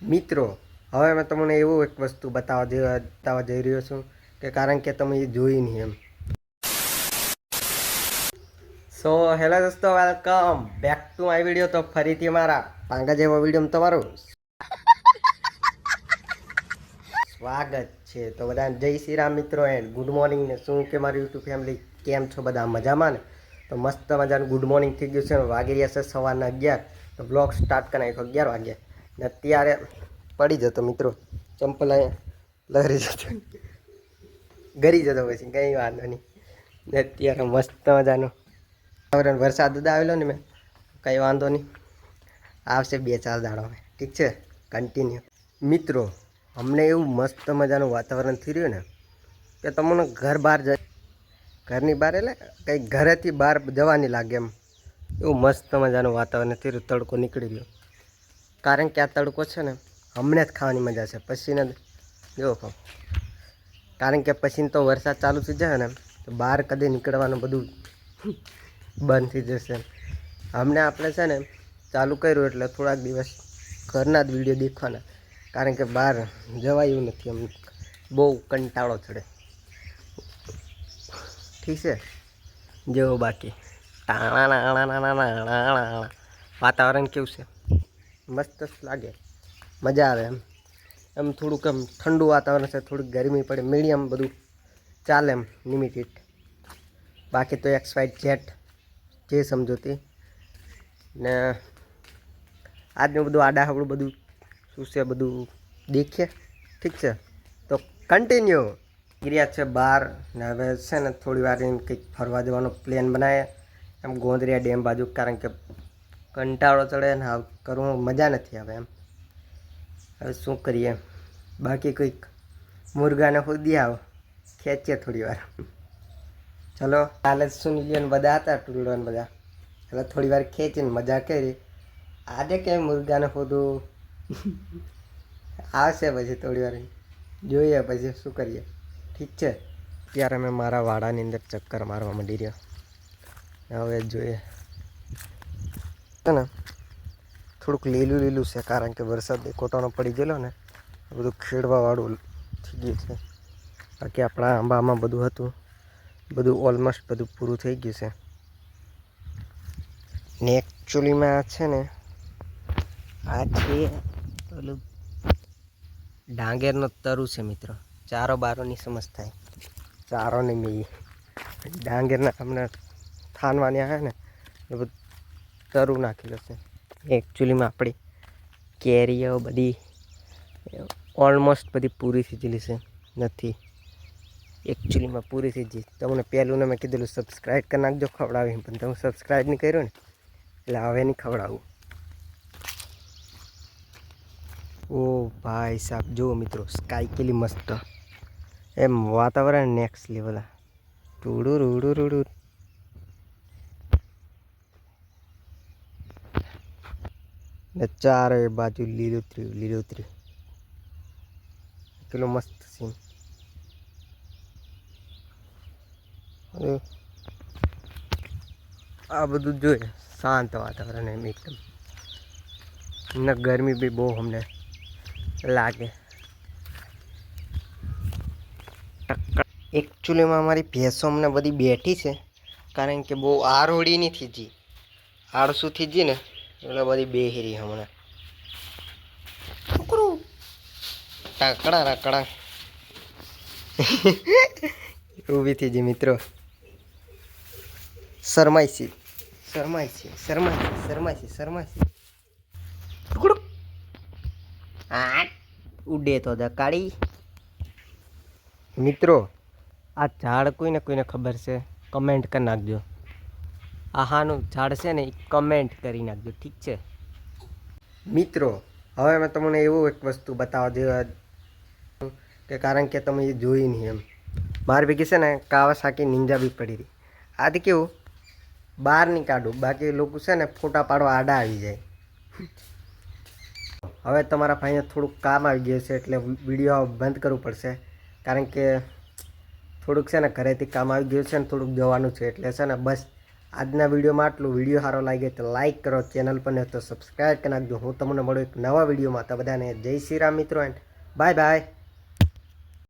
મિત્રો, હવે મેં તમને એવું એક વસ્તુ બતાવવા જઈ રહ્યો છું કે કારણ કે તમે એ જોઈ નહીં એમ. સો હેલો દોસ્તો, welcome back to my video. તો ફરીથી મારા પાંગા જેવા વિડીયોમાં તમારું સ્વાગત છે. તો બધા જય શ્રી રામ મિત્રો, એન્ડ ગુડ મોર્નિંગ ને શું કે મારી યુટ્યુબ ફેમિલી, કેમ છો બધા મજામાં ને? તો મસ્ત મજાનું ગુડ મોર્નિંગ થઈ ગયું છે. વાગી રહ્યા છે સવારના 11. તો બ્લોગ સ્ટાર્ટ કરી નાખ્યો 11 વાગ્યા ને અત્યારે પડી જતો મિત્રો, ચંપલ અહીંયા લહરી જતો, ગરી જતો, પછી કંઈ વાંધો નહીં. ને અત્યારે મસ્ત મજાનું વરસાદ આવેલો ને, મેં કંઈ વાંધો નહીં, આવશે 2-4 દાડામાં, ઠીક છે, કન્ટિન્યુ. મિત્રો, અમને એવું મસ્ત મજાનું વાતાવરણ થઈ રહ્યું ને કે તમને ઘરની બહાર એટલે કંઈ ઘરેથી બહાર જવાની લાગે એમ, એવું મસ્ત મજાનું વાતાવરણ થઈ રહ્યું. તડકો નીકળી રહ્યો, કારણ કે આ તડકો છે ને હમણાં જ ખાવાની મજા છે, પછીને જો કારણ કે પછી તો વરસાદ ચાલુ થઈ જાય ને તો બહાર કદી નીકળવાનું બધું બંધ થઈ જશે. હમણાં આપણે છે ને ચાલુ કર્યું એટલે થોડાક દિવસ ઘરના જ વિડીયો દેખવાના, કારણ કે બહાર જવાયું નથી, એમ બહુ કંટાળો ચડે, ઠીક છે. જેવો બાકી વાતાવરણ કેવું છે, મસ્ત લાગે, મજા આવે એમ થોડુંક એમ ઠંડુ વાતાવરણ છે, થોડીક ગરમી પડે, મીડિયમ બધું ચાલે એમ, લિમિટેડ. બાકી તો XYZ જે સમજો તે. ને આજનું બધું આડાહવડું બધું શું છે બધું દેખીએ, ઠીક છે. તો કન્ટિન્યુ ગયા છે બહાર ને હવે છે ને થોડી વાર કંઈક ફરવા જવાનો પ્લાન બનાવે એમ ગોંદરિયા ડેમ બાજુ, કારણ કે કંટાળો ચડે ને કરવું મજા નથી આવે એમ. હવે શું કરીએ, બાકી કંઈક મુરગાને ખોદી આવો, ખેંચીએ થોડી વાર. ચલો, કાલે સુનિલિયન બધા હતા, ટુલડોન બધા, એટલે થોડી વાર ખેંચીને મજા કરી. આજે કેમ મુરગાને ખોદું આવશે પછી થોડી વાર જોઈએ, પછી શું કરીએ, ઠીક છે. ત્યારે મેં મારા વાડાની અંદર ચક્કર મારવા માંડી રહ્યો. હવે જોઈએ ને, થોડુંક લીલું લીલું છે, કારણ કે વરસાદ કોટાનો પડી ગયેલો ને, બધું ખેડવાવાળું થઈ ગયું છે. બાકી આપણા આંબામાં બધું હતું, બધું ઓલમોસ્ટ બધું પૂરું થઈ ગયું છે. ને એકચ્યુઅલીમાં છે ને આ છે ઓલું ડાંગરનો તરું છે મિત્રો. ચારો બારોની સમજ થાય, ચારો ને મેં ડાંગરના હમણાં થાનવાની આવે ને એ બધું તરું નાખેલું છે. એકચ્યુઅલીમાં આપણી કેરીઓ બધી ઓલમોસ્ટ બધી પૂરી થઈ ગયેલી છે, નથી એકચ્યુઅલીમાં પૂરી થઈ ગઈ. તમને પહેલું ને મેં કીધેલું સબસ્ક્રાઈબ કરી નાખજો, ખવડાવી, પણ તમે સબસ્ક્રાઈબ નહીં કર્યું ને એટલે હવે નહીં ખવડાવું. ઓ ભાઈ સાહેબ, જુઓ મિત્રો, સ્કાય કેટલી મસ્ત, એમ વાતાવરણ નેક્સ્ટ લેવલ. રૂડું રૂડું રૂડું ને ચારે બાજુ લીલોતરી લીલોતરી, કેટલું મસ્ત સીન. આ બધું જોઈએ, શાંત વાતાવરણ એમ એકદમ, ને ગરમી બી બહુ અમને લાગે. એકચ્યુઅલીમાં અમારી ભેંસો અમને બધી બેઠી છે, કારણ કે બહુ આરોડી નથી જી, આળસું થઈ જી ને એટલે બધી બેહરી હમણાં ટાકડા રાકડા ઊભી થઈ જી મિત્રો. શરમાઈસી શરમાઈસી શરમાઈસી શરમાઈસી શરમાઈસી ઉડે તો દકાળી. મિત્રો, આ ઝાડ કોઈને ખબર છે કમેન્ટ કરી નાખજો. આહાનું ઝાડ છે ને એ કમેન્ટ કરી નાખજો, ઠીક છે. મિત્રો, હવે મેં તમને એવું એક વસ્તુ બતાવવા કે કારણ કે તમે એ જોઈ નહીં એમ. મારી ભેગી છે ને કાવાસાકી નિંજા બી પડી રહી. આથી કેવું બહાર નહીં કાઢું, બાકી લોકો છે ને ફોટા પાડવા આડા આવી જાય. હવે તમારા ભાઈને થોડુંક કામ આવી ગયું છે એટલે વિડીયો બંધ કરવું પડશે, કારણ કે થોડુંક છે ને ઘરેથી કામ આવી ગયું છે ને થોડુંક જવાનું છે, એટલે છે ને બસ આજના વિડીયોમાં આટલું. વિડીયો સારો લાગે તો લાઇક કરો, ચેનલ પર ને તો સબસ્ક્રાઈબ કરી નાખજો. હું તમને મળું એક નવા વિડીયોમાં. તો બધાને જય શ્રી રામ મિત્રો એન્ડ બાય બાય.